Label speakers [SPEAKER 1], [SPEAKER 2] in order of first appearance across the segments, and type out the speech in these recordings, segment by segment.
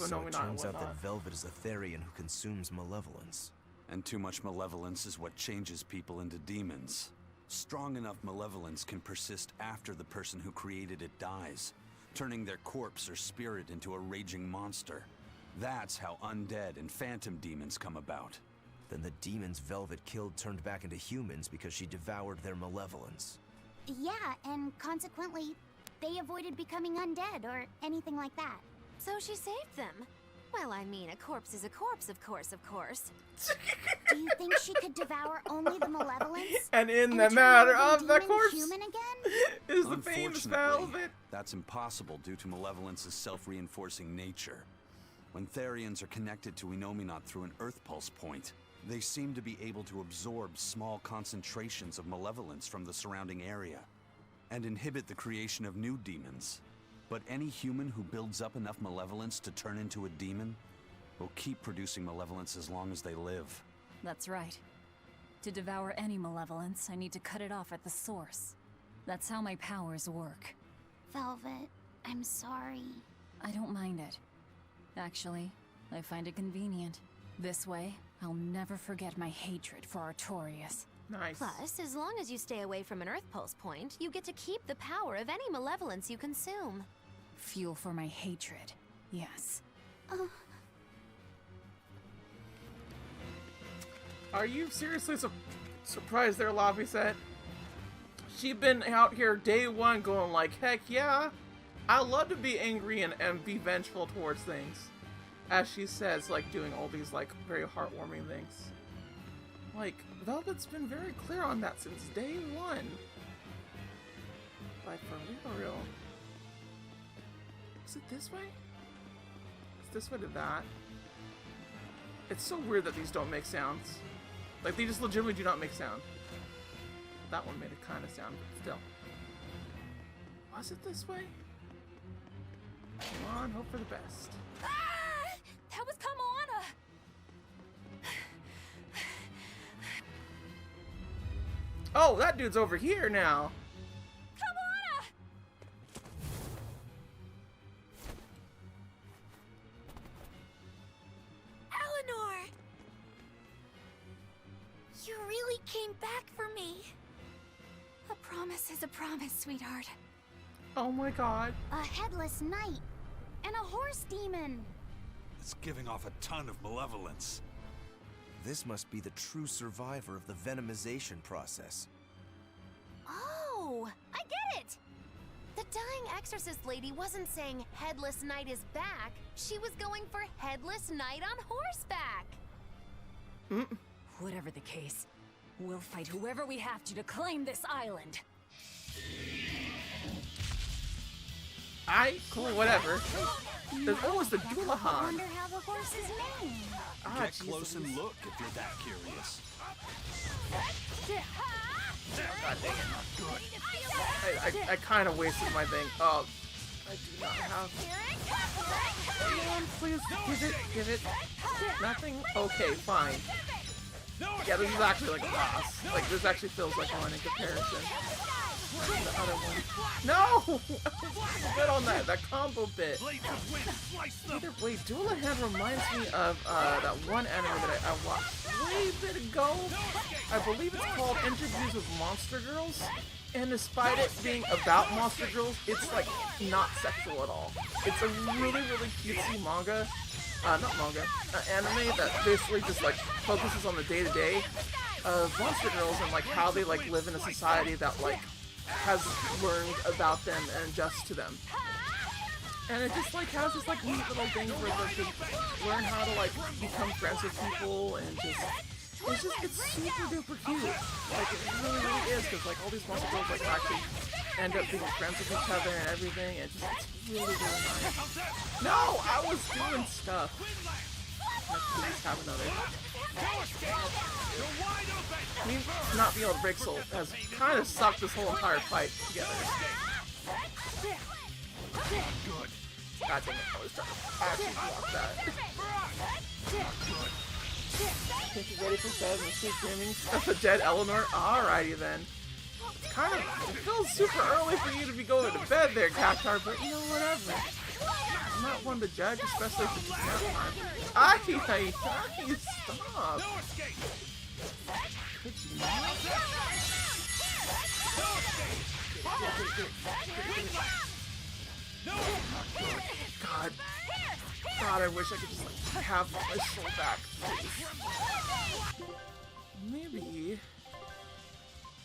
[SPEAKER 1] So
[SPEAKER 2] Nomi
[SPEAKER 1] it
[SPEAKER 2] not and
[SPEAKER 1] turns out
[SPEAKER 2] whatnot.
[SPEAKER 1] that Velvet is a Therian who consumes malevolence.
[SPEAKER 3] And too much malevolence is what changes people into demons. Strong enough malevolence can persist after the person who created it dies, turning their corpse or spirit into a raging monster. That's how undead and phantom demons come about.
[SPEAKER 1] Then the demons Velvet killed turned back into humans because she devoured their malevolence.
[SPEAKER 4] Yeah, and consequently, they avoided becoming undead or anything like that.
[SPEAKER 5] So she saved them. Well, I mean, a corpse is a corpse, of course, of course.
[SPEAKER 4] Do you think she could devour only the malevolence?
[SPEAKER 2] And in the
[SPEAKER 4] turn
[SPEAKER 2] matter
[SPEAKER 4] all
[SPEAKER 2] of
[SPEAKER 4] the
[SPEAKER 2] the
[SPEAKER 4] demons
[SPEAKER 2] corpse
[SPEAKER 4] human again?
[SPEAKER 2] is the famous
[SPEAKER 3] Unfortunately,
[SPEAKER 2] Velvet.
[SPEAKER 3] that's impossible due to malevolence's self-reinforcing nature. When Therians are connected to Enominat through an Earth Pulse point, they seem to be able to absorb small concentrations of malevolence from the surrounding area and inhibit the creation of new demons. But any human who builds up enough malevolence to turn into a demon will keep producing malevolence as long as they live.
[SPEAKER 6] That's right. To devour any malevolence, I need to cut it off at the source. That's how my powers work.
[SPEAKER 4] Velvet, I'm sorry.
[SPEAKER 6] I don't mind it. Actually, I find it convenient. This way, I'll never forget my hatred for Artorias.
[SPEAKER 2] Nice.
[SPEAKER 5] Plus, as long as you stay away from an Earth Pulse point, you get to keep the power of any malevolence you consume.
[SPEAKER 6] Fuel for my hatred, yes.
[SPEAKER 2] Are you seriously surprised there, Lobby said? She'd been out here day one going like, heck yeah, I love to be angry and be vengeful towards things. As she says, like, doing all these, like, very heartwarming things. Like, Velvet's been very clear on that since day one. Like, for real. Is it this way? Is this way to that? It's so weird that these don't make sounds. Like, they just legitimately do not make sound. That one made a kind of sound, but still. Was it this way? Come on, hope for the best.
[SPEAKER 6] Ah! That was Kamana!
[SPEAKER 2] Oh, that dude's over here now.
[SPEAKER 6] Kamana!
[SPEAKER 4] Eleanor! You really came back for me.
[SPEAKER 6] A promise is a promise, sweetheart.
[SPEAKER 2] Oh my god.
[SPEAKER 4] A headless knight and a horse demon.
[SPEAKER 3] It's giving off a ton of malevolence.
[SPEAKER 1] This must be the true survivor of the venomization process.
[SPEAKER 5] Oh, I get it! The dying exorcist lady wasn't saying Headless Knight is back. She was going for Headless Knight on horseback.
[SPEAKER 6] Whatever the case, we'll fight whoever we have to claim this island.
[SPEAKER 2] Cool, whatever. There's almost a
[SPEAKER 4] I
[SPEAKER 2] Doulahan.
[SPEAKER 4] wonder how the horse is named.
[SPEAKER 2] Ah,
[SPEAKER 3] Get
[SPEAKER 2] Jesus.
[SPEAKER 3] close and look if you're that curious.
[SPEAKER 2] God dang it. I kind of wasted my thing. Oh, I do not have. Come on, please. Give it. Nothing? Okay, fine. Yeah, this is actually like a boss. Like, this actually feels like one in comparison. The other one. No! Good on that combo bit. Either way, Doulahan reminds me of that one anime that I watched way bit ago. I believe it's called Interviews with Monster Girls. And despite it being about monster girls, it's like not sexual at all. It's a really, really cutesy manga. Anime that basically just like focuses on the day-to-day of monster girls and like how they like live in a society that like has learned about them and adjusts to them. And it just like has this like neat little thing where they just learn how to like become friends with people and it's super duper cute. Like it really, really is, because like all these monster girls like actually end up being friends with each other and everything. It's really, really nice. No, I was doing stuff. Let's please have another. I mean, not being able to break soul has kind of sucked this whole entire fight together. God dang it, I was trying to actually block that. Think you're ready for 7 sweet dreamings of a dead Eleanor? Alrighty then. It feels super early for you to be going to bed there, Cactar, but you know, whatever. not one to judge, especially if it's not stop.
[SPEAKER 7] No escape.
[SPEAKER 2] Could you not? God. God, I wish I could just like, have my soul back. Maybe.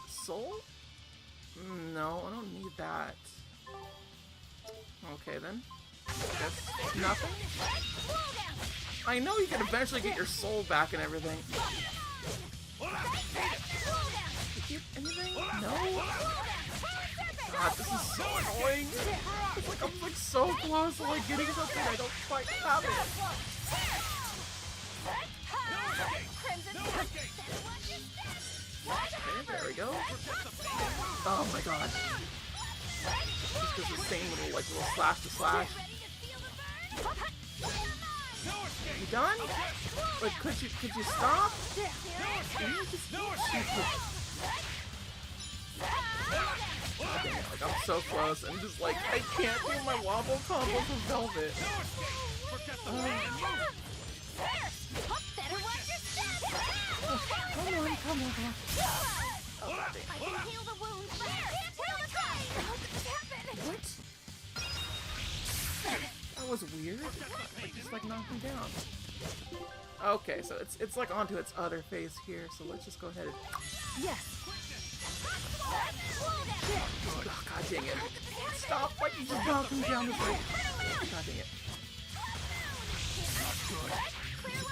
[SPEAKER 2] Soul? No, I don't need that. Okay then. That's nothing? I know you can eventually get your soul back and everything. Anything? No? God, this is so annoying. It's like I'm like so close to like getting something I don't quite have it. Okay, there we go. Oh my god. Just does the same little slash to slash. You done? Like could you stop? Can you just like I'm so close and just like I can't do my wobble combo for Velvet. Come on. Oh,
[SPEAKER 5] I can heal the wound. How did this happen?
[SPEAKER 2] what? That was weird. I just like knocked him down. Okay, so it's like onto its other phase here, so let's just go ahead and
[SPEAKER 5] Yes.
[SPEAKER 2] oh, god dang it. Stop, like you just knocked him down this way. God dang it.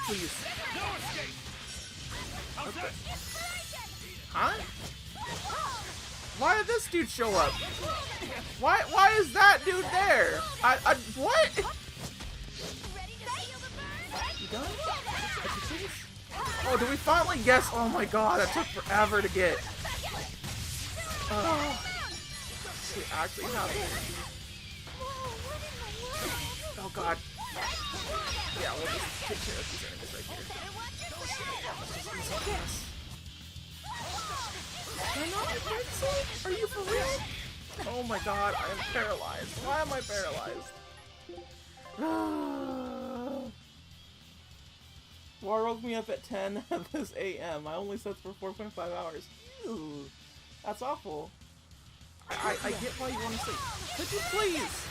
[SPEAKER 2] Please. Okay. Huh? Why did this dude show up? Why is that dude there? What? You done? Oh, do we finally? Yes. Oh my god, that took forever to get. Oh. We actually have it. Oh god. Yeah, we'll just take care of these enemies right here. Am I not invincible? Are you for real? Oh my god, I am paralyzed. Why am I paralyzed? War woke me up at 10 at this AM. I only slept for 4.5 hours. Ew, that's awful. I get why you want to sleep. Could you please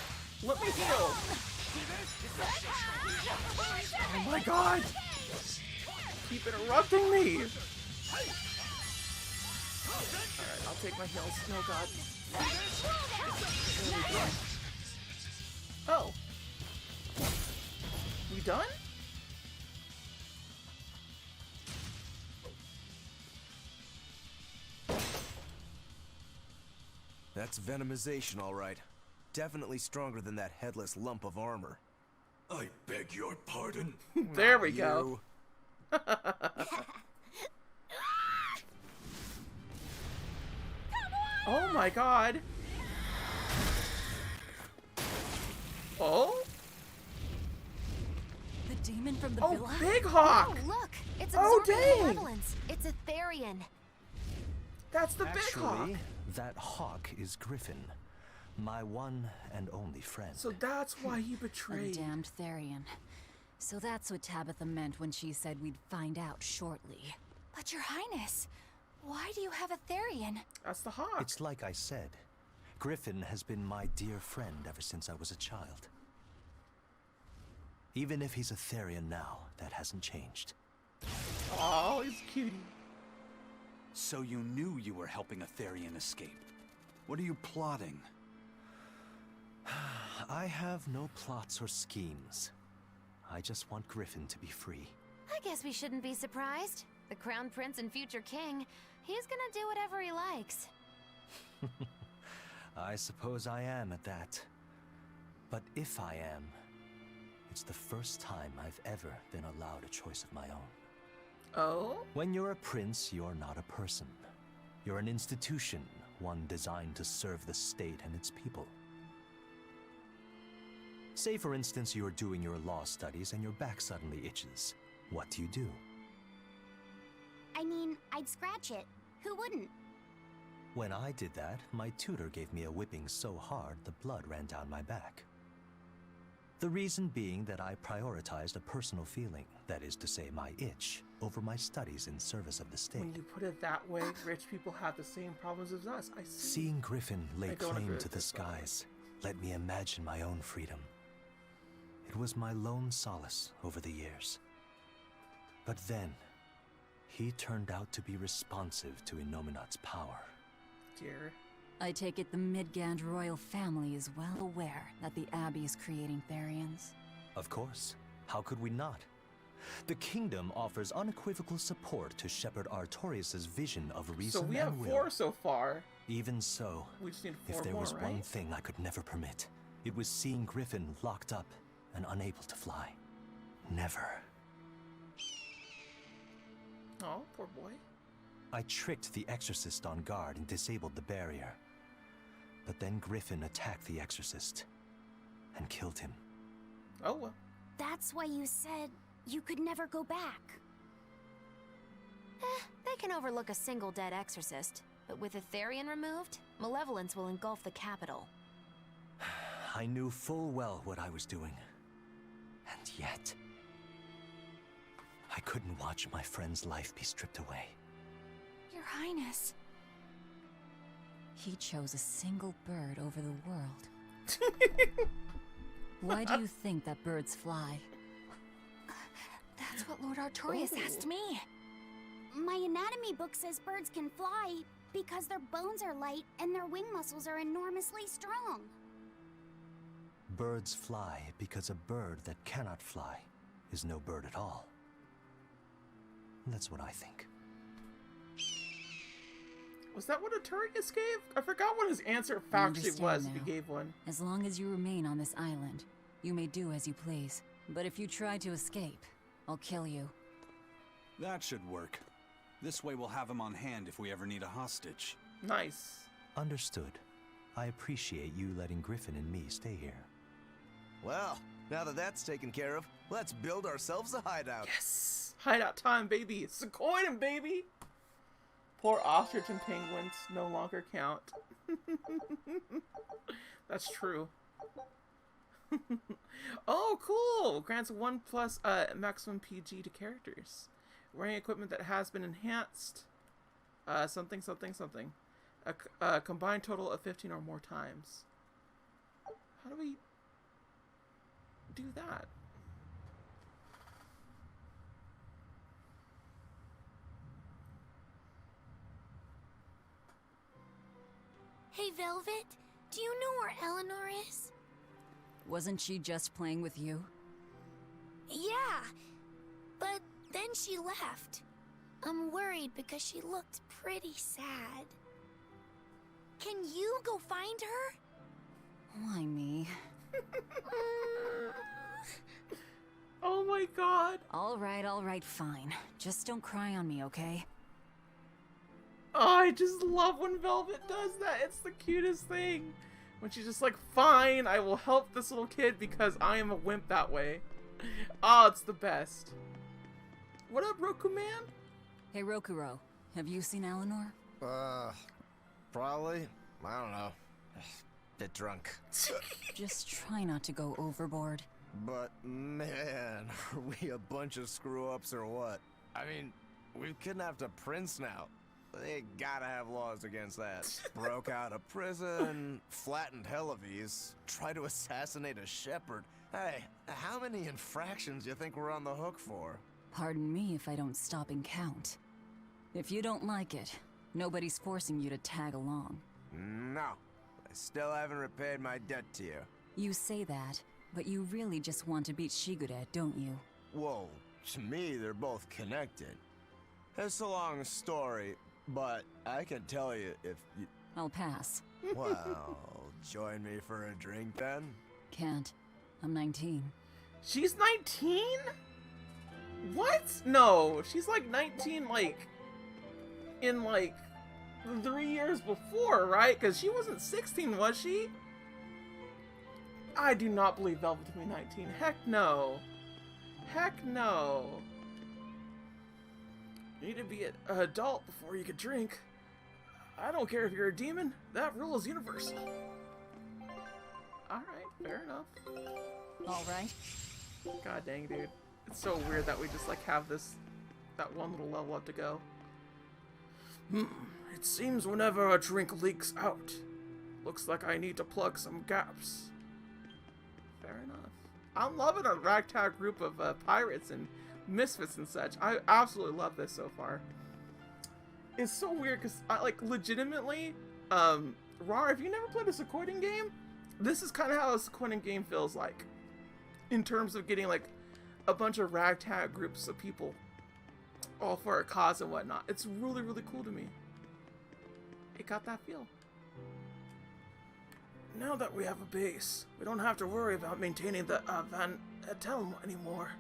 [SPEAKER 2] let me heal? Oh my god! Keep interrupting me! Alright, I'll take my heals. No god. Oh. You done?
[SPEAKER 1] That's venomization, all right. Definitely stronger than that headless lump of armor.
[SPEAKER 7] I beg your pardon.
[SPEAKER 2] There we go. Oh my god. Oh?
[SPEAKER 6] The demon from the
[SPEAKER 2] Oh,
[SPEAKER 6] villa?
[SPEAKER 2] Big Hawk!
[SPEAKER 5] Oh, look! It's
[SPEAKER 2] Oh,
[SPEAKER 5] absorbing
[SPEAKER 2] dang!
[SPEAKER 5] malevolence. It's a Therian.
[SPEAKER 2] That's the Big Hawk!
[SPEAKER 8] Actually, that hawk is Griffin, my one and only friend.
[SPEAKER 2] So that's why he
[SPEAKER 6] A
[SPEAKER 2] betrayed.
[SPEAKER 6] damned Therian. So that's what Tabitha meant when she said we'd find out shortly. But your highness, why do you have a Therian?
[SPEAKER 2] That's the Hawk.
[SPEAKER 8] It's like I said, Griffin has been my dear friend ever since I was a child. Even if he's a Therian now, that hasn't changed.
[SPEAKER 2] Oh, he's cutie.
[SPEAKER 3] So you knew you were helping a Therian escape. What are you plotting?
[SPEAKER 8] I have no plots or schemes. I just want Griffin to be free.
[SPEAKER 5] I guess we shouldn't be surprised. The Crown Prince and future king, he's gonna do whatever he likes.
[SPEAKER 8] I suppose I am at that. But if I am, it's the first time I've ever been allowed a choice of my own.
[SPEAKER 2] Oh?
[SPEAKER 8] When you're a prince, you're not a person. You're an institution, one designed to serve the state and its people. Say, for instance, you're doing your law studies and your back suddenly itches. What do?
[SPEAKER 4] I mean, I'd scratch it. Who wouldn't?
[SPEAKER 8] When I did that, my tutor gave me a whipping so hard the blood ran down my back. The reason being that I prioritized a personal feeling, that is to say my itch, over my studies in service of the state.
[SPEAKER 2] When you put it that way, rich people have the same problems as us. I see.
[SPEAKER 8] Seeing Griffin lay
[SPEAKER 2] I don't agree
[SPEAKER 8] claim
[SPEAKER 2] with
[SPEAKER 8] to the
[SPEAKER 2] this, by the way.
[SPEAKER 8] skies let me imagine my own freedom. It was my lone solace over the years. But then, he turned out to be responsive to Innominat's power.
[SPEAKER 2] Dear.
[SPEAKER 6] I take it the Midgand royal family is well aware that the Abbey is creating Therians.
[SPEAKER 8] Of course. How could we not? The kingdom offers unequivocal support to Shepherd Artorius' vision of reason
[SPEAKER 2] So we have
[SPEAKER 8] and will.
[SPEAKER 2] 4 so far.
[SPEAKER 8] Even so,
[SPEAKER 2] We just need 4
[SPEAKER 8] if there
[SPEAKER 2] more,
[SPEAKER 8] was
[SPEAKER 2] right?
[SPEAKER 8] one thing I could never permit, it was seeing Griffin locked up and unable to fly. Never.
[SPEAKER 2] Oh, poor boy.
[SPEAKER 8] I tricked the Exorcist on guard and disabled the barrier. But then Griffin attacked the Exorcist and killed him.
[SPEAKER 2] Oh, well.
[SPEAKER 4] That's why you said you could never go back.
[SPEAKER 5] They can overlook a single dead exorcist, but with a Therian removed, malevolence will engulf the capital.
[SPEAKER 8] I knew full well what I was doing. And yet, I couldn't watch my friend's life be stripped away.
[SPEAKER 6] Your Highness. He chose a single bird over the world. Why do you think that birds fly?
[SPEAKER 5] That's what Lord Artorius
[SPEAKER 2] Ooh.
[SPEAKER 5] asked me.
[SPEAKER 4] My anatomy book says birds can fly because their bones are light and their wing muscles are enormously strong.
[SPEAKER 8] Birds fly because a bird that cannot fly is no bird at all. That's what I think.
[SPEAKER 2] Was that what Artorius gave? I forgot what his answer
[SPEAKER 6] I
[SPEAKER 2] factually
[SPEAKER 6] understand
[SPEAKER 2] was if he
[SPEAKER 6] now.
[SPEAKER 2] gave one.
[SPEAKER 6] As long as you remain on this island, you may do as you please. But if you try to escape, I'll kill you.
[SPEAKER 3] That should work. This way we'll have him on hand if we ever need a hostage.
[SPEAKER 2] Nice.
[SPEAKER 8] Understood. I appreciate you letting Griffin and me stay here.
[SPEAKER 1] Well, now that that's taken care of, let's build ourselves a hideout.
[SPEAKER 2] Yes! Hideout time, baby! It's Sequoian, baby! Poor ostrich and penguins no longer count. That's true. Oh, cool! Grants 1+ maximum PG to characters. Wearing equipment that has been enhanced. Something. A combined total of 15 or more times. How do we do that?
[SPEAKER 4] Hey, Velvet, do you know where Eleanor is?
[SPEAKER 6] Wasn't she just playing with you?
[SPEAKER 4] Yeah, but then she left. I'm worried because she looked pretty sad. Can you go find her?
[SPEAKER 6] Why me?
[SPEAKER 2] Oh my god.
[SPEAKER 6] All right, fine. Just don't cry on me, okay?
[SPEAKER 2] Oh, I just love when Velvet does that. It's the cutest thing. When she's just like, fine, I will help this little kid because I am a wimp that way. Oh, it's the best. What up, Roku Man?
[SPEAKER 6] Hey, Rokuro, have you seen Eleanor?
[SPEAKER 1] Probably. I don't know. Bit drunk.
[SPEAKER 6] Just try not to go overboard.
[SPEAKER 1] But man, are we a bunch of screw-ups or what? I mean, we've kidnapped a prince now. They gotta have laws against that. Broke out of prison, flattened Helives, tried to assassinate a shepherd. Hey, how many infractions do you think we're on the hook for?
[SPEAKER 6] Pardon me if I don't stop and count. If you don't like it, nobody's forcing you to tag along.
[SPEAKER 1] No, I still haven't repaid my debt to you.
[SPEAKER 6] You say that, but you really just want to beat Shigure, don't you?
[SPEAKER 1] Whoa, to me they're both connected. It's a long story, but I can tell you if you...
[SPEAKER 6] I'll pass.
[SPEAKER 1] Well, join me for a drink then?
[SPEAKER 6] Can't. I'm 19.
[SPEAKER 2] She's 19? What? No, she's like 19, like, in like 3 years before, right? Because she wasn't 16, was she? I do not believe Velvet to be 19. Heck no. Heck no. You need to be an adult before you can drink. I don't care if you're a demon. That rule is universal. Alright, fair enough.
[SPEAKER 6] All right.
[SPEAKER 2] God dang, dude. It's so weird that we just like have that one little level up to go. It seems whenever a drink leaks out, looks like I need to plug some gaps. Fair enough. I'm loving a ragtag group of pirates and misfits and such. I absolutely love this so far. It's so weird because I like legitimately, Rar, if you never played a sequoian game, this is kind of how a sequoian game feels like, in terms of getting like a bunch of ragtag groups of people all for a cause and whatnot. It's really, really cool to me. It got that feel. Now that we have a base, we don't have to worry about maintaining the Van Etelm anymore.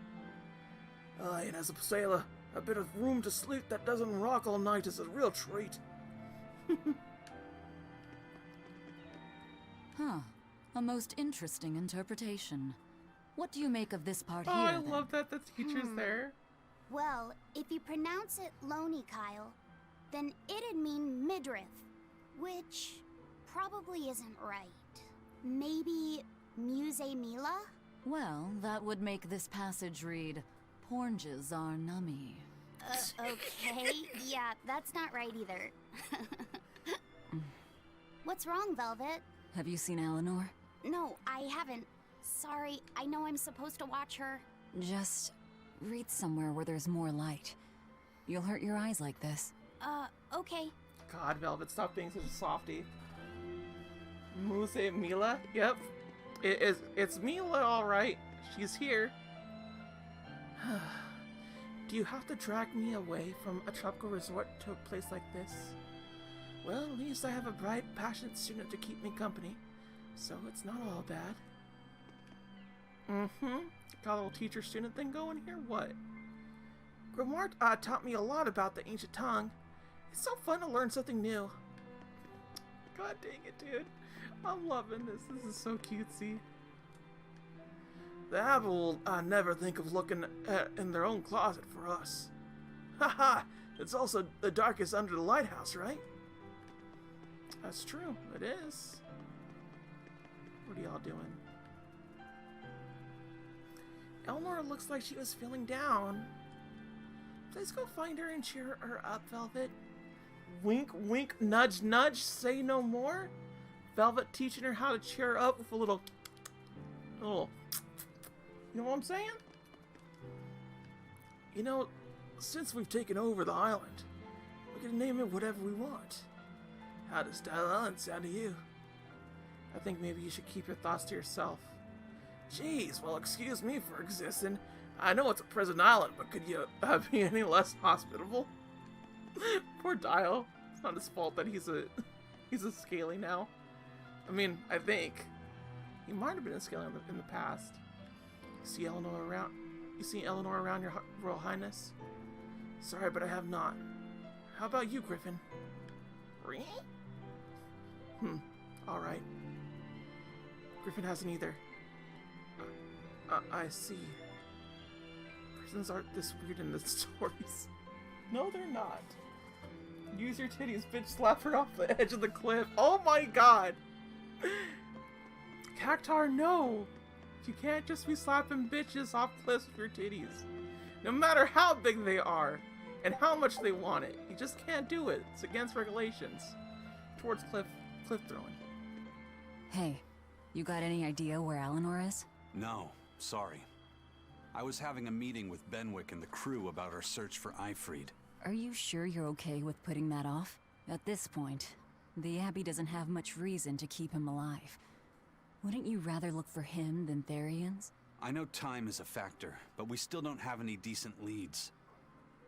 [SPEAKER 2] And as a sailor, a bit of room to sleep that doesn't rock all night is a real treat.
[SPEAKER 6] Huh. A most interesting interpretation. What do you make of this part
[SPEAKER 2] Oh,
[SPEAKER 6] here,
[SPEAKER 2] I
[SPEAKER 6] then?
[SPEAKER 2] love that the teacher's there.
[SPEAKER 4] Well, if you pronounce it Loney Kyle, then it'd mean midriff, which probably isn't right. Maybe Muse Mila?
[SPEAKER 6] Well, that would make this passage read, Pornges are nummy.
[SPEAKER 4] Okay. Yeah, that's not right either. What's wrong, Velvet?
[SPEAKER 6] Have you seen Eleanor?
[SPEAKER 4] No, I haven't. Sorry, I know I'm supposed to watch her.
[SPEAKER 6] Just read somewhere where there's more light. You'll hurt your eyes like this.
[SPEAKER 4] Okay.
[SPEAKER 2] God, Velvet, stop being such a softie. Muse Mila? Yep. It's Mila, alright. She's here. Do you have to drag me away from a tropical resort to a place like this? Well, at least I have a bright, passionate student to keep me company, so it's not all bad. Got a little teacher-student thing going here? What? Grimoire taught me a lot about the ancient tongue. It's so fun to learn something new. God dang it, dude. I'm loving this. This is so cutesy. The Abbot will never think of looking in their own closet for us. Haha, it's also the darkest under the lighthouse, right? That's true, it is. What are y'all doing? Eleanor looks like she was feeling down. Please go find her and cheer her up, Velvet. Wink, wink, nudge, nudge, say no more. Velvet teaching her how to cheer her up with a little, you know what I'm saying? You know, since we've taken over the island, we can name it whatever we want. How does Style Island sound to you? I think maybe you should keep your thoughts to yourself. Jeez, well, excuse me for existing. I know it's a prison island, but could you be any less hospitable? Poor Dial. It's not his fault that he's a scaly now. I mean, I think he might have been a scaly in the past. You see Eleanor around, your Royal Highness? Sorry, but I have not. How about you, Griffin? All right. Griffin hasn't either. I see. Prisons aren't this weird in the stories. No, they're not. Use your titties, bitch. Slap her off the edge of the cliff. Oh my god. Cactar, no. You can't just be slapping bitches off cliffs with your titties. No matter how big they are and how much they want it. You just can't do it. It's against regulations. Towards cliff throwing.
[SPEAKER 6] Hey, you got any idea where Eleanor is?
[SPEAKER 3] No, sorry. I was having a meeting with Benwick and the crew about our search for Ifrid.
[SPEAKER 6] Are you sure you're okay with putting that off? At this point, the Abbey doesn't have much reason to keep him alive. Wouldn't you rather look for him than Therians?
[SPEAKER 3] I know time is a factor, but we still don't have any decent leads.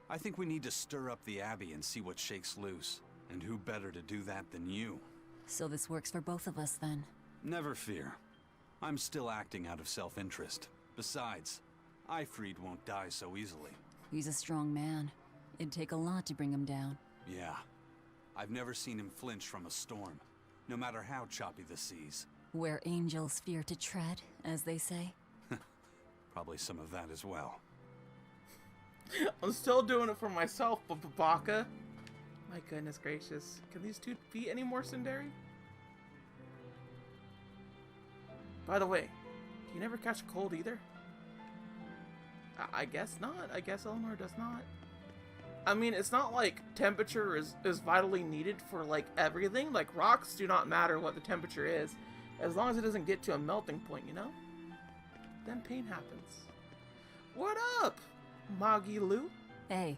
[SPEAKER 3] I think we need to stir up the Abbey and see what shakes loose. And who better to do that than you?
[SPEAKER 6] So this works for both of us, then?
[SPEAKER 3] Never fear. I'm still acting out of self-interest. Besides, Ifrid won't die so easily.
[SPEAKER 6] He's a strong man. It'd take a lot to bring him down.
[SPEAKER 3] Yeah. I've never seen him flinch from a storm, no matter how choppy the seas.
[SPEAKER 6] Where angels fear to tread, as they say.
[SPEAKER 3] Probably some of that as well.
[SPEAKER 2] I'm still doing it for myself, Babaka. My goodness gracious. Can these two be any more tsundere? By the way, do You never catch a cold either? I guess not. I guess Eleanor does not. I mean, it's not like temperature is vitally needed for, like, everything. Like, rocks do not matter what the temperature is. As long as it doesn't get to a melting point, you know? Then pain happens. What up, Moggy Lou?
[SPEAKER 6] Hey,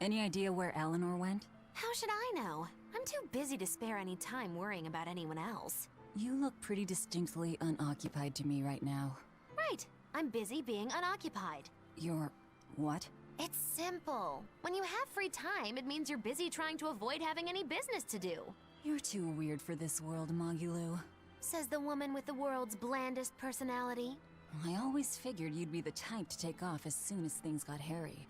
[SPEAKER 6] any idea where Eleanor went?
[SPEAKER 5] How should I know? I'm too busy to spare any time worrying about anyone else.
[SPEAKER 6] You look pretty distinctly unoccupied to me right now.
[SPEAKER 5] Right. I'm busy being unoccupied.
[SPEAKER 6] You're... what?
[SPEAKER 5] It's simple. When you have free time, it means you're busy trying to avoid having any business to do.
[SPEAKER 6] You're too weird for this world, Magilu.
[SPEAKER 5] Says the woman with the world's blandest personality.
[SPEAKER 6] I always figured you'd be the type to take off as soon as things got hairy.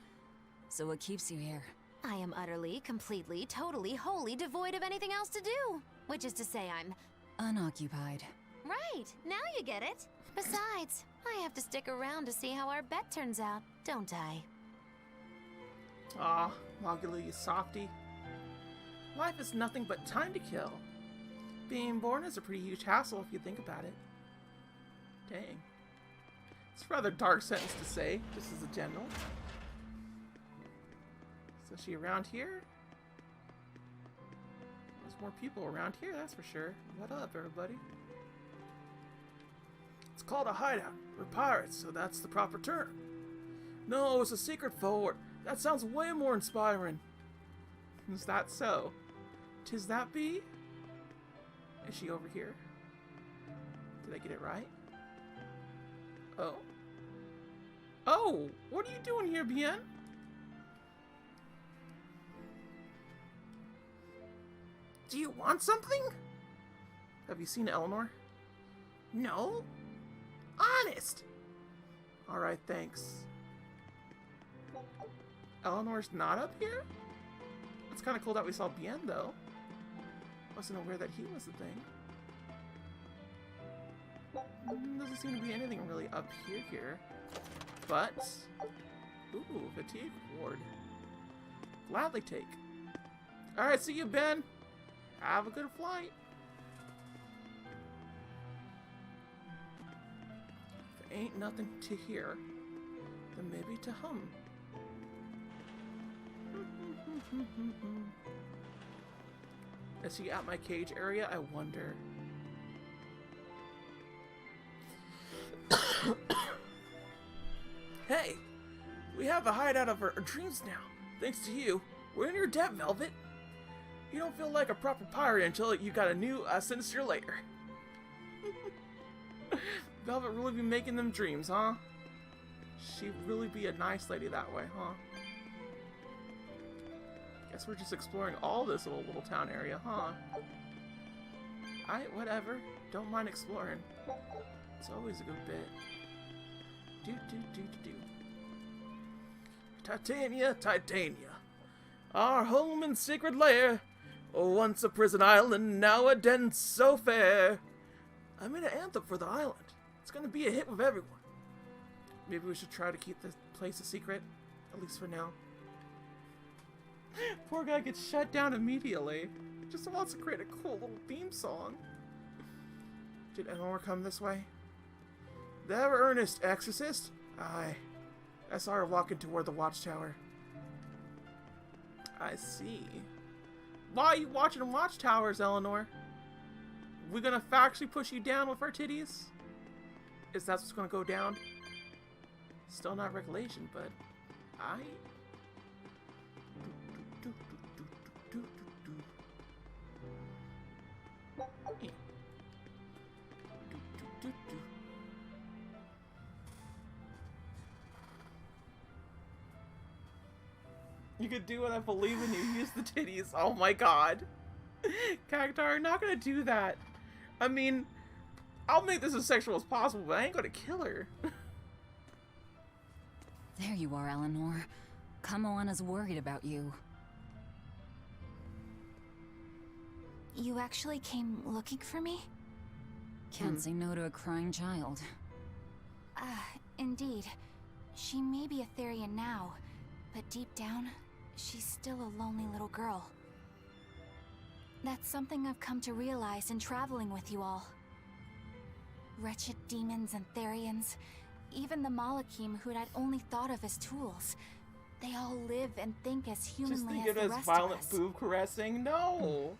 [SPEAKER 6] So what keeps you here?
[SPEAKER 5] I am utterly, completely, totally, wholly devoid of anything else to do. Which is to say I'm...
[SPEAKER 6] unoccupied.
[SPEAKER 5] Right, now you get it. Besides, I have to stick around to see how our bet turns out, don't I?
[SPEAKER 2] Aw, Moggy, you softy. Life is nothing but time to kill. Being born is a pretty huge hassle if you think about it. Dang. It's a rather dark sentence to say, just as a general. So is she around here? There's more people around here, that's for sure. What up, everybody? It's called a hideout. We're pirates, so that's the proper term. No, it's a secret fort. That sounds way more inspiring. Is that so? 'Tis that be? Is she over here? Did I get it right? Oh. Oh! What are you doing here, Bien? Do you want something? Have you seen Eleanor? No? Honest? Alright, thanks. Eleanor's not up here? It's kind of cool that we saw Bien, though. Wasn't aware that he was the thing. Doesn't seem to be anything really up here. But... ooh, fatigue ward. Gladly take. Alright, see you, Ben. Have a good flight. If ain't nothing to hear, then maybe to hum. Is he at my cage area? I wonder. Hey! We have the hideout of our dreams now. Thanks to you. We're in your debt, Velvet. You don't feel like a proper pirate until you got a new sinister layer. Velvet really be making them dreams, huh? She'd really be a nice lady that way, huh? Guess we're just exploring all this little town area, huh? Whatever. Don't mind exploring. It's always a good bit. Titania, Titania. Our home and secret lair. Once a prison island, now a den so fair. I made an anthem for the island. It's gonna be a hit with everyone. Maybe we should try to keep this place a secret, at least for now. Poor guy gets shut down immediately. Just wants to create a cool little theme song. Did Eleanor come this way? The ever-earnest exorcist? Aye. I saw her walking toward the watchtower. I see. Why are you watching watchtowers, Eleanor? We gonna factually push you down with our titties? Is that what's gonna go down? Still not regulation, but I... You could do what I believe in you. Use the titties. Oh my god. Cactar, I'm not gonna do that. I mean, I'll make this as sexual as possible, but I ain't gonna kill her.
[SPEAKER 6] There you are, Eleanor. Kamoana's worried about you.
[SPEAKER 4] You actually came looking for me?
[SPEAKER 6] Can't say no to a crying child.
[SPEAKER 4] Indeed. She may be a Therian now, but deep down, she's still a lonely little girl. That's something I've come to realize in traveling with you all.
[SPEAKER 9] Wretched demons and Therians, even the Malachim who I'd only thought of as tools. They all live and think as
[SPEAKER 2] Just
[SPEAKER 9] humanly
[SPEAKER 2] think
[SPEAKER 9] as
[SPEAKER 2] of
[SPEAKER 9] the
[SPEAKER 2] it as
[SPEAKER 9] rest
[SPEAKER 2] violent
[SPEAKER 9] of us.
[SPEAKER 2] boob caressing. No.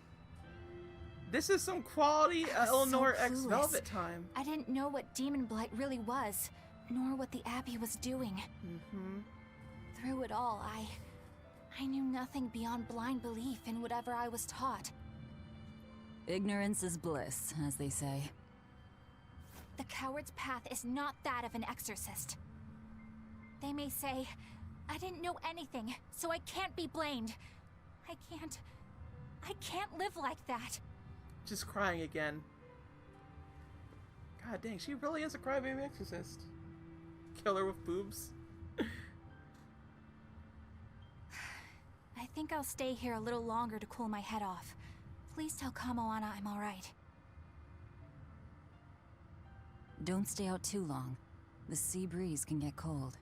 [SPEAKER 2] This is some quality
[SPEAKER 9] I was
[SPEAKER 2] Eleanor
[SPEAKER 9] so
[SPEAKER 2] X
[SPEAKER 9] clueless.
[SPEAKER 2] Velvet time.
[SPEAKER 9] I didn't know what demon blight really was, nor what the Abbey was doing. Through it all, I knew nothing beyond blind belief in whatever I was taught.
[SPEAKER 6] Ignorance is bliss, as they say.
[SPEAKER 9] The coward's path is not that of an exorcist. They may say, I didn't know anything, so I can't be blamed. I can't live like that.
[SPEAKER 2] Just crying again. God dang, she really is a crybaby exorcist. Killer with boobs.
[SPEAKER 9] I think I'll stay here a little longer to cool my head off. Please tell Kamoana I'm alright.
[SPEAKER 6] Don't stay out too long. The sea breeze can get cold.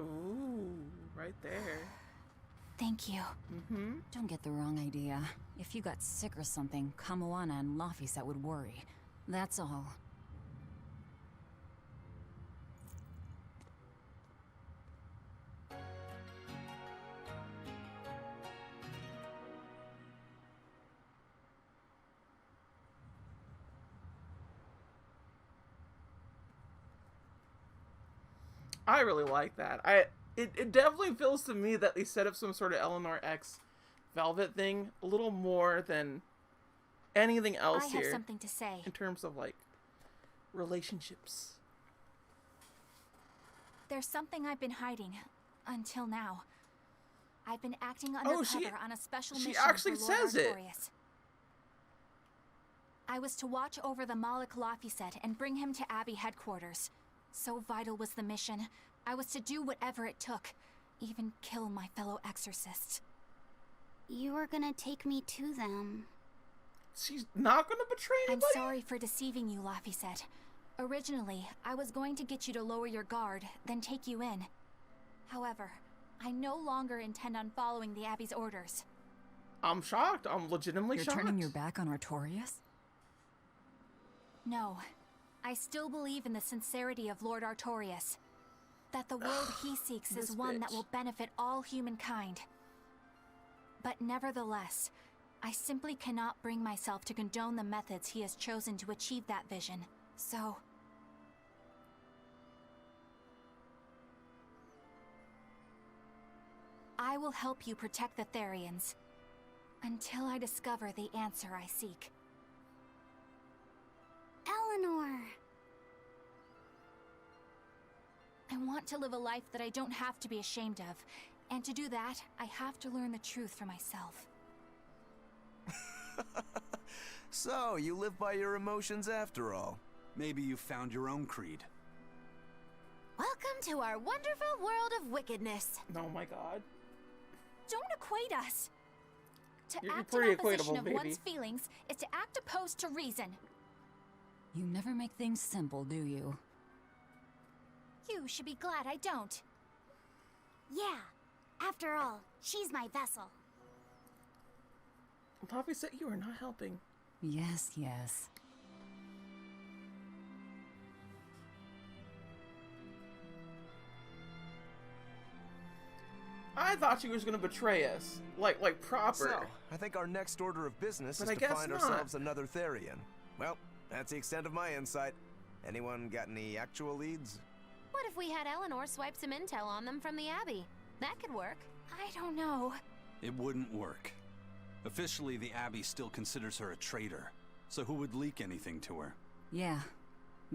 [SPEAKER 2] Ooh, right there.
[SPEAKER 9] Thank you.
[SPEAKER 6] Don't get the wrong idea. If you got sick or something, Kamoana and Laphicet would worry. That's all.
[SPEAKER 2] I really like that. It definitely feels to me that they set up some sort of Eleanor X Velvet thing a little more than anything else
[SPEAKER 9] I have
[SPEAKER 2] here
[SPEAKER 9] something to say.
[SPEAKER 2] in terms of like relationships.
[SPEAKER 9] There's something I've been hiding until now. I've been acting undercover on a special mission
[SPEAKER 2] actually
[SPEAKER 9] for Lord
[SPEAKER 2] says it.
[SPEAKER 9] Artorias. I was to watch over the Malik Laphicet and bring him to Abbey headquarters. So vital was the mission. I was to do whatever it took, even kill my fellow exorcists.
[SPEAKER 4] You were gonna take me to them.
[SPEAKER 2] She's not gonna betray
[SPEAKER 9] I'm
[SPEAKER 2] anybody?
[SPEAKER 9] sorry for deceiving you, Laphicet. Originally, I was going to get you to lower your guard, then take you in. However, I no longer intend on following the Abbey's orders.
[SPEAKER 2] I'm shocked. I'm legitimately
[SPEAKER 6] You're
[SPEAKER 2] shocked.
[SPEAKER 6] turning your back on Artorias?
[SPEAKER 9] No, I still believe in the sincerity of Lord Artorias. That the world he seeks
[SPEAKER 2] This
[SPEAKER 9] is one that
[SPEAKER 2] bitch.
[SPEAKER 9] will benefit all humankind. But nevertheless, I simply cannot bring myself to condone the methods he has chosen to achieve that vision. So... I will help you protect the Therians. Until I discover the answer I seek.
[SPEAKER 4] Eleanor!
[SPEAKER 9] I want to live a life that I don't have to be ashamed of. And to do that, I have to learn the truth for myself.
[SPEAKER 1] So, you live by your emotions after all.
[SPEAKER 3] Maybe you found your own creed.
[SPEAKER 5] Welcome to our wonderful world of wickedness.
[SPEAKER 2] Oh my god.
[SPEAKER 9] Don't equate us! To
[SPEAKER 2] You're
[SPEAKER 9] act
[SPEAKER 2] pretty
[SPEAKER 9] in opposition
[SPEAKER 2] equatable,
[SPEAKER 9] of
[SPEAKER 2] baby.
[SPEAKER 9] one's feelings is to act opposed to reason.
[SPEAKER 6] You never make things simple, do you?
[SPEAKER 9] You should be glad I don't.
[SPEAKER 4] Yeah. After all, she's my vessel.
[SPEAKER 2] Laphicet said you are not helping.
[SPEAKER 6] Yes, yes.
[SPEAKER 2] I thought she was gonna betray us. Like proper.
[SPEAKER 1] So, I think our next order of business
[SPEAKER 2] But
[SPEAKER 1] is
[SPEAKER 2] I
[SPEAKER 1] to
[SPEAKER 2] guess
[SPEAKER 1] find
[SPEAKER 2] not.
[SPEAKER 1] ourselves another Therian. Well, that's the extent of my insight. Anyone got any actual leads?
[SPEAKER 5] What if we had Eleanor swipe some intel on them from the Abbey? That could work.
[SPEAKER 9] I don't know.
[SPEAKER 3] It wouldn't work. Officially, the Abbey still considers her a traitor. So who would leak anything to her?
[SPEAKER 6] Yeah.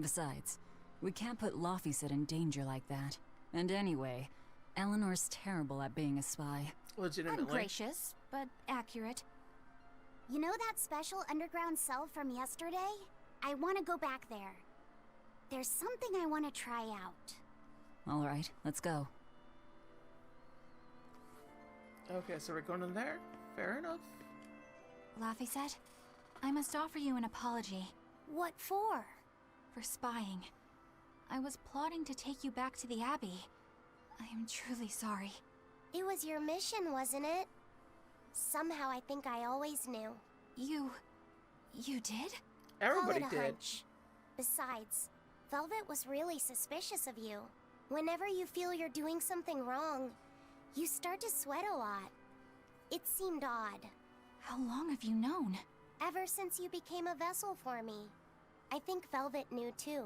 [SPEAKER 6] Besides, we can't put Laphicet in danger like that. And anyway, Eleanor's terrible at being a spy.
[SPEAKER 2] Legitimately.
[SPEAKER 9] Ungracious, but accurate.
[SPEAKER 4] You know that special underground cell from yesterday? I want to go back there. There's something I want to try out.
[SPEAKER 6] All right, let's go.
[SPEAKER 2] Okay, so we're going in there? Fair enough.
[SPEAKER 9] Laphicet, I must offer you an apology
[SPEAKER 4] What for?
[SPEAKER 9] for spying. I was plotting to take you back to the Abbey. I am truly sorry.
[SPEAKER 4] It was your mission, wasn't it? Somehow I think I always knew.
[SPEAKER 9] You did?
[SPEAKER 2] Everybody
[SPEAKER 4] Call it a
[SPEAKER 2] did.
[SPEAKER 4] hunch. Besides, Velvet was really suspicious of you. Whenever you feel you're doing something wrong, you start to sweat a lot. It seemed odd.
[SPEAKER 9] How long have you known?
[SPEAKER 4] Ever since you became a vessel for me. I think Velvet knew too.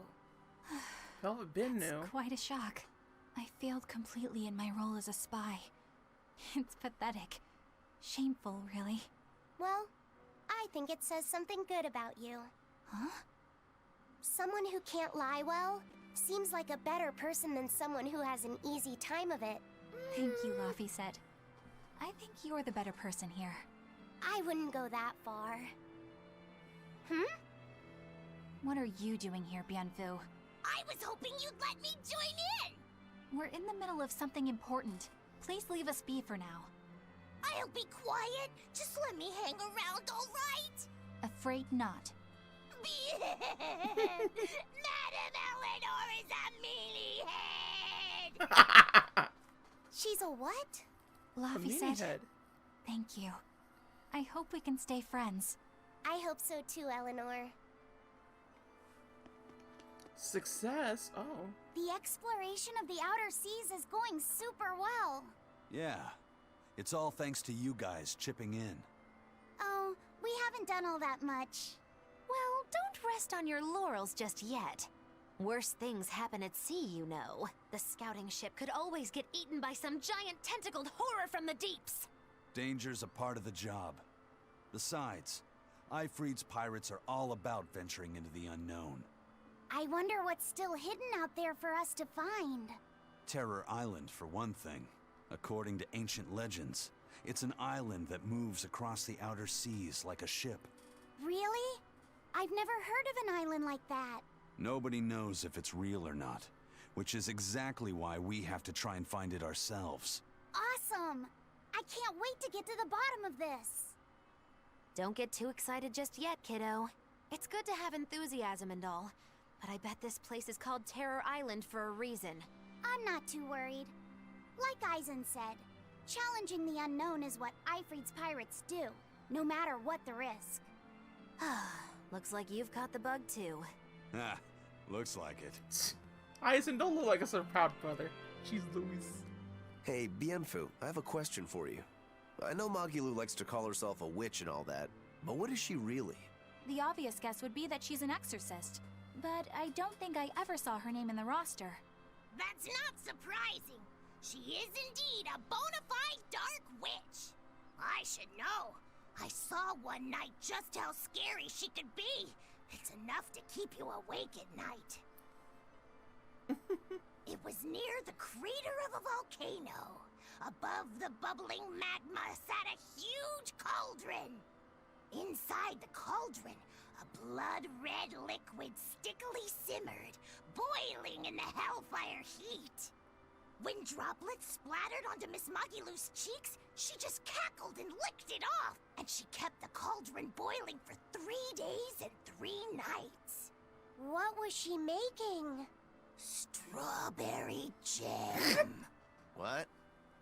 [SPEAKER 2] Velvet Bin knew.
[SPEAKER 9] It's quite a shock. I failed completely in my role as a spy. It's pathetic. Shameful, really.
[SPEAKER 4] Well, I think it says something good about you.
[SPEAKER 9] Huh?
[SPEAKER 4] Someone who can't lie well seems like a better person than someone who has an easy time of it.
[SPEAKER 9] Thank you, Laphicet. I think you're the better person here.
[SPEAKER 4] I wouldn't go that far.
[SPEAKER 9] What are you doing here, Bienfu?
[SPEAKER 4] I was hoping you'd let me join in!
[SPEAKER 9] We're in the middle of something important. Please leave us be for now.
[SPEAKER 4] I'll be quiet. Just let me hang around, all right?
[SPEAKER 9] Afraid not.
[SPEAKER 4] Madam Eleanor is a mealy head! She's a what?
[SPEAKER 9] Laphicet,
[SPEAKER 2] head.
[SPEAKER 9] thank you. I hope we can stay friends.
[SPEAKER 4] I hope so too, Eleanor.
[SPEAKER 2] Success? Oh.
[SPEAKER 4] The exploration of the outer seas is going super well.
[SPEAKER 3] Yeah. It's all thanks to you guys chipping in.
[SPEAKER 4] Oh, we haven't done all that much.
[SPEAKER 5] Well, don't rest on your laurels just yet. Worse things happen at sea, you know. The scouting ship could always get eaten by some giant tentacled horror from the deeps.
[SPEAKER 3] Danger's a part of the job. Besides, Ifrid's pirates are all about venturing into the unknown.
[SPEAKER 4] I wonder what's still hidden out there for us to find.
[SPEAKER 3] Terror Island, for one thing. According to ancient legends, it's an island that moves across the outer seas like a ship.
[SPEAKER 4] Really? I've never heard of an island like that.
[SPEAKER 3] Nobody knows if it's real or not, which is exactly why we have to try and find it ourselves.
[SPEAKER 4] Awesome! I can't wait to get to the bottom of this.
[SPEAKER 5] Don't get too excited just yet, kiddo. It's good to have enthusiasm and all, but I bet this place is called Terror Island for a reason.
[SPEAKER 4] I'm not too worried. Like Eisen said, challenging the unknown is what Ifrid's pirates do, no matter what the risk.
[SPEAKER 5] Looks like you've caught the bug too.
[SPEAKER 3] Ah, looks like it.
[SPEAKER 2] Eisen, don't look like a so proud brother. She's Louis.
[SPEAKER 1] Hey, Bienfu, I have a question for you. I know Magilu likes to call herself a witch and all that, but what is she really?
[SPEAKER 9] The obvious guess would be that she's an exorcist, but I don't think I ever saw her name in the roster.
[SPEAKER 4] That's not surprising. She is indeed a bona fide dark witch. I should know. I saw one night just how scary she could be. It's enough to keep you awake at night. It was near the crater of a volcano. Above the bubbling magma sat a huge cauldron. Inside the cauldron, a blood-red liquid stickily simmered, boiling in the hellfire heat. When droplets splattered onto Miss Magilu's cheeks, she just cackled and licked it off, and she kept the cauldron boiling for 3 days and 3 nights. What was she making? Strawberry jam.
[SPEAKER 1] What?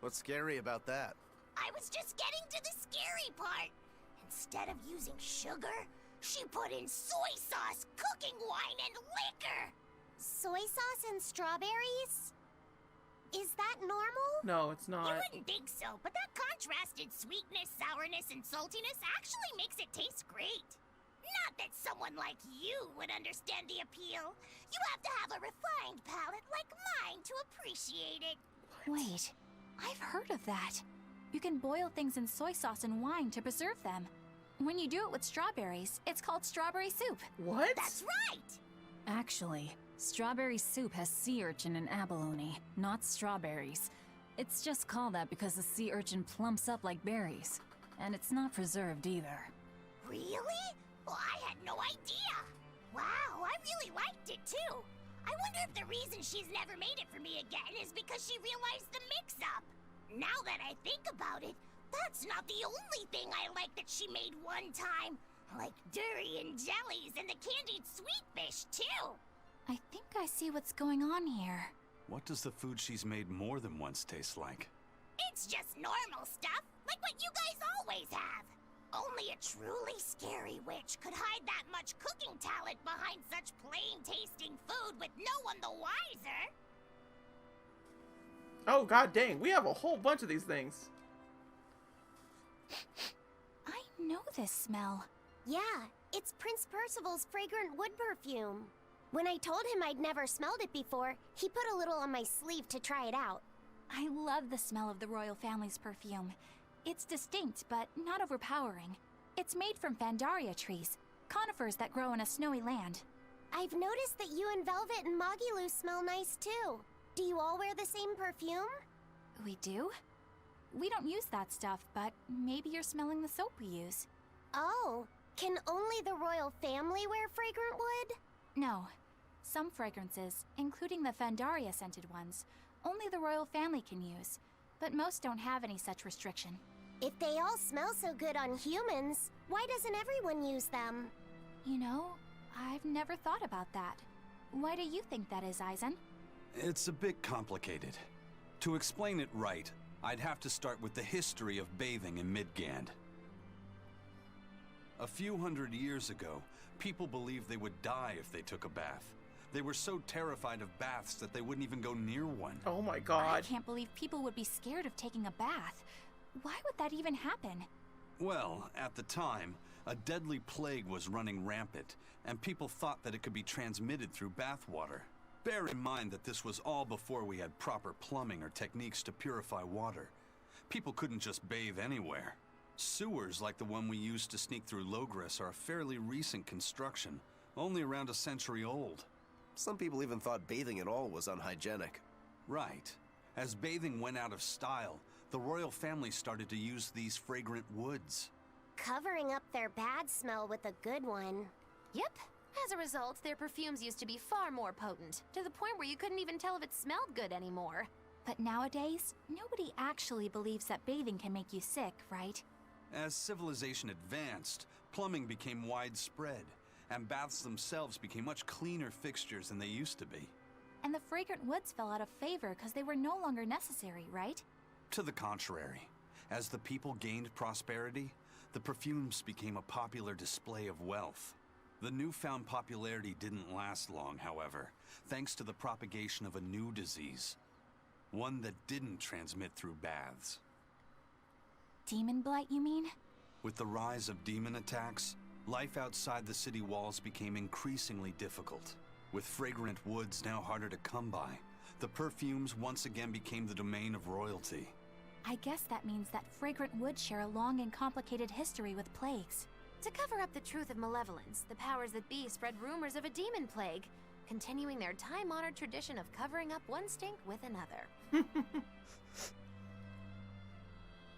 [SPEAKER 1] What's scary about that?
[SPEAKER 4] I was just getting to the scary part. Instead of using sugar, she put in soy sauce, cooking wine, and liquor. Soy sauce and strawberries? Is that normal?
[SPEAKER 2] No, it's not.
[SPEAKER 4] You wouldn't think so, but that contrasted sweetness, sourness, and saltiness actually makes it taste great. Not that someone like you would understand the appeal. You have to have a refined palate like mine to appreciate it.
[SPEAKER 9] Wait, I've heard of that. You can boil things in soy sauce and wine to preserve them. When you do it with strawberries, it's called strawberry soup.
[SPEAKER 2] What?
[SPEAKER 4] That's right!
[SPEAKER 6] Actually, strawberry soup has sea urchin and abalone, not strawberries. It's just called that because the sea urchin plumps up like berries. And it's not preserved either.
[SPEAKER 4] Really? Well, I had no idea. Wow, I really liked it too. I wonder if the reason she's never made it for me again is because she realized the mix-up. Now that I think about it, that's not the only thing I like that she made one time. Like durian jellies and the candied sweet fish too.
[SPEAKER 9] I think I see what's going on here.
[SPEAKER 3] What does the food she's made more than once taste like?
[SPEAKER 4] It's just normal stuff, like what you guys always have. Only a truly scary witch could hide that much cooking talent behind such plain-tasting food with no one the wiser.
[SPEAKER 2] Oh, god dang. We have a whole bunch of these things.
[SPEAKER 9] I know this smell.
[SPEAKER 4] Yeah, it's Prince Percival's fragrant wood perfume. When I told him I'd never smelled it before, he put a little on my sleeve to try it out.
[SPEAKER 9] I love the smell of the royal family's perfume. It's distinct, but not overpowering. It's made from Fandaria trees, conifers that grow in a snowy land.
[SPEAKER 4] I've noticed that you and Velvet and Mogiloo smell nice too. Do you all wear the same perfume?
[SPEAKER 9] We do? We don't use that stuff, but maybe you're smelling the soap we use.
[SPEAKER 4] Oh, can only the royal family wear fragrant wood?
[SPEAKER 9] No. Some fragrances, including the Fandaria scented ones, only the royal family can use, but most don't have any such restriction.
[SPEAKER 4] If they all smell so good on humans, why doesn't everyone use them?
[SPEAKER 9] You know, I've never thought about that. Why do you think that is, Eisen?
[SPEAKER 3] It's a bit complicated. To explain it right, I'd have to start with the history of bathing in Midgand. A few hundred years ago, people believed they would die if they took a bath. They were so terrified of baths that they wouldn't even go near one.
[SPEAKER 2] Oh my god.
[SPEAKER 9] I can't believe people would be scared of taking a bath. Why would that even happen?
[SPEAKER 3] Well, at the time, a deadly plague was running rampant, and people thought that it could be transmitted through bathwater. Bear in mind that this was all before we had proper plumbing or techniques to purify water. People couldn't just bathe anywhere. Sewers like the one we used to sneak through Logres are a fairly recent construction, only around a century old.
[SPEAKER 1] Some people even thought bathing at all was unhygienic.
[SPEAKER 3] Right. As bathing went out of style, the royal family started to use these fragrant woods.
[SPEAKER 4] Covering up their bad smell with a good one.
[SPEAKER 5] Yep. As a result, their perfumes used to be far more potent, to the point where you couldn't even tell if it smelled good anymore.
[SPEAKER 9] But nowadays, nobody actually believes that bathing can make you sick, right?
[SPEAKER 3] As civilization advanced, plumbing became widespread, and baths themselves became much cleaner fixtures than they used to be.
[SPEAKER 9] And the fragrant woods fell out of favor because they were no longer necessary, right?
[SPEAKER 3] To the contrary, as the people gained prosperity, the perfumes became a popular display of wealth. The newfound popularity didn't last long, however, thanks to the propagation of a new disease. One that didn't transmit through baths.
[SPEAKER 9] Demon blight, you mean?
[SPEAKER 3] With the rise of demon attacks, life outside the city walls became increasingly difficult. With fragrant woods now harder to come by, the perfumes once again became the domain of royalty.
[SPEAKER 9] I guess that means that fragrant woods share a long and complicated history with plagues.
[SPEAKER 5] To cover up the truth of malevolence, the powers that be spread rumors of a demon plague, continuing their time-honored tradition of covering up one stink with another.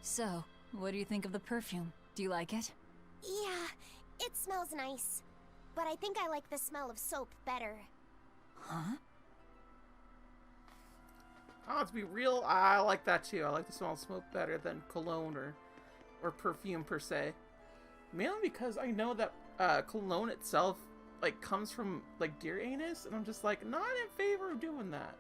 [SPEAKER 6] So, what do you think of the perfume? Do you like it?
[SPEAKER 4] Yeah, it smells nice. But I think I like the smell of soap better.
[SPEAKER 6] Huh?
[SPEAKER 2] Oh, to be real, I like that too. I like the smell of smoke better than cologne or perfume per se. Mainly because I know that cologne itself like comes from like deer anus, and I'm just like not in favor of doing that.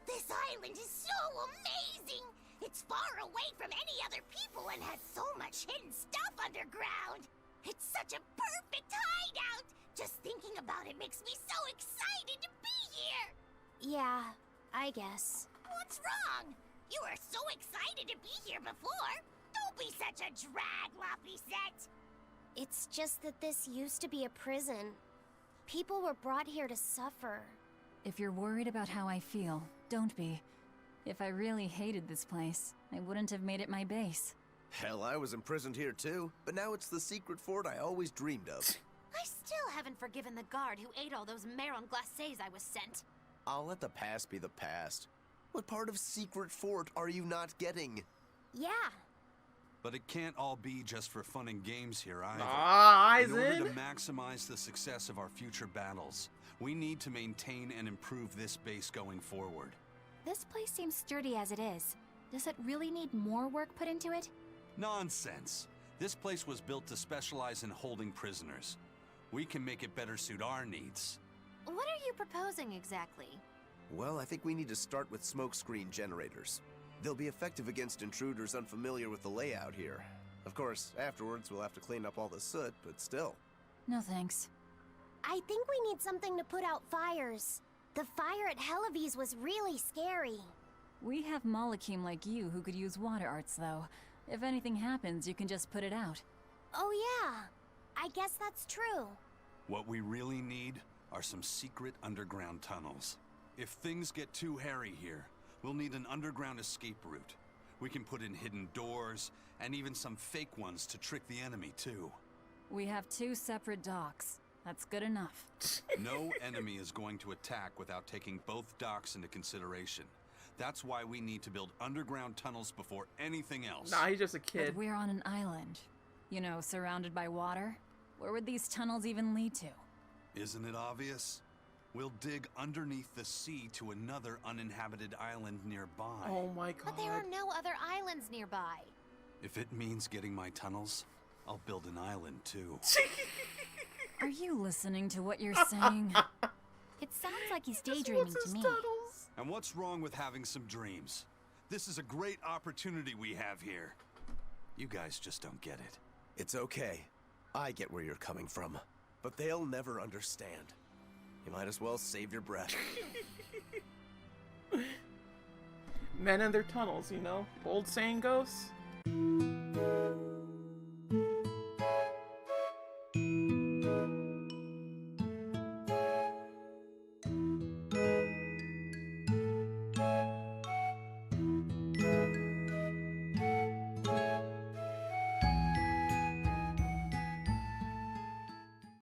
[SPEAKER 4] This island is so amazing! It's far away from any other people and has so much hidden stuff underground! It's such a perfect hideout! Just thinking about it makes me so excited to be here! Yeah, I guess. What's wrong? You were so excited to be here before! Don't be such a drag, Laphicet! It's just that this used to be a prison. People were brought here to suffer.
[SPEAKER 6] If you're worried about how I feel, don't be. If I really hated this place, I wouldn't have made it my base.
[SPEAKER 1] Hell, I was imprisoned here too, but now it's the secret fort I always dreamed of.
[SPEAKER 5] I still haven't forgiven the guard who ate all those marron glacés I was sent.
[SPEAKER 1] I'll let the past be the past. What part of secret fort are you not getting?
[SPEAKER 4] Yeah.
[SPEAKER 3] But it can't all be just for fun and games here either.
[SPEAKER 2] Ah,
[SPEAKER 3] In order
[SPEAKER 2] Eisen!
[SPEAKER 3] to maximize the success of our future battles, we need to maintain and improve this base going forward.
[SPEAKER 9] This place seems sturdy as it is. Does it really need more work put into it?
[SPEAKER 3] Nonsense. This place was built to specialize in holding prisoners. We can make it better suit our needs.
[SPEAKER 5] What are you proposing exactly?
[SPEAKER 1] Well, I think we need to start with smokescreen generators. They'll be effective against intruders unfamiliar with the layout here. Of course, afterwards we'll have to clean up all the soot, but still.
[SPEAKER 6] No thanks.
[SPEAKER 4] I think we need something to put out fires. The fire at Helavi's was really scary.
[SPEAKER 6] We have Molekim like you who could use water arts, though. If anything happens, you can just put it out.
[SPEAKER 4] Oh yeah, I guess that's true.
[SPEAKER 3] What we really need are some secret underground tunnels. If things get too hairy here, we'll need an underground escape route. We can put in hidden doors, and even some fake ones to trick the enemy, too.
[SPEAKER 6] We have 2 separate docks. That's good enough.
[SPEAKER 3] No enemy is going to attack without taking both docks into consideration. That's why we need to build underground tunnels before anything else.
[SPEAKER 2] Nah, he's just a kid.
[SPEAKER 6] But we're on an island. You know, surrounded by water. Where would these tunnels even lead to?
[SPEAKER 3] Isn't it obvious? We'll dig underneath the sea to another uninhabited island nearby.
[SPEAKER 2] Oh my god.
[SPEAKER 5] But there are no other islands nearby.
[SPEAKER 3] If it means getting my tunnels, I'll build an island too.
[SPEAKER 6] Are you listening to what you're saying?
[SPEAKER 5] It sounds like he's daydreaming to me.
[SPEAKER 3] And what's wrong with having some dreams? This is a great opportunity we have here. You guys just don't get it.
[SPEAKER 1] It's okay. I get where you're coming from. But they'll never understand. You might as well save your breath.
[SPEAKER 2] Men and their tunnels, you know? Old saying goes.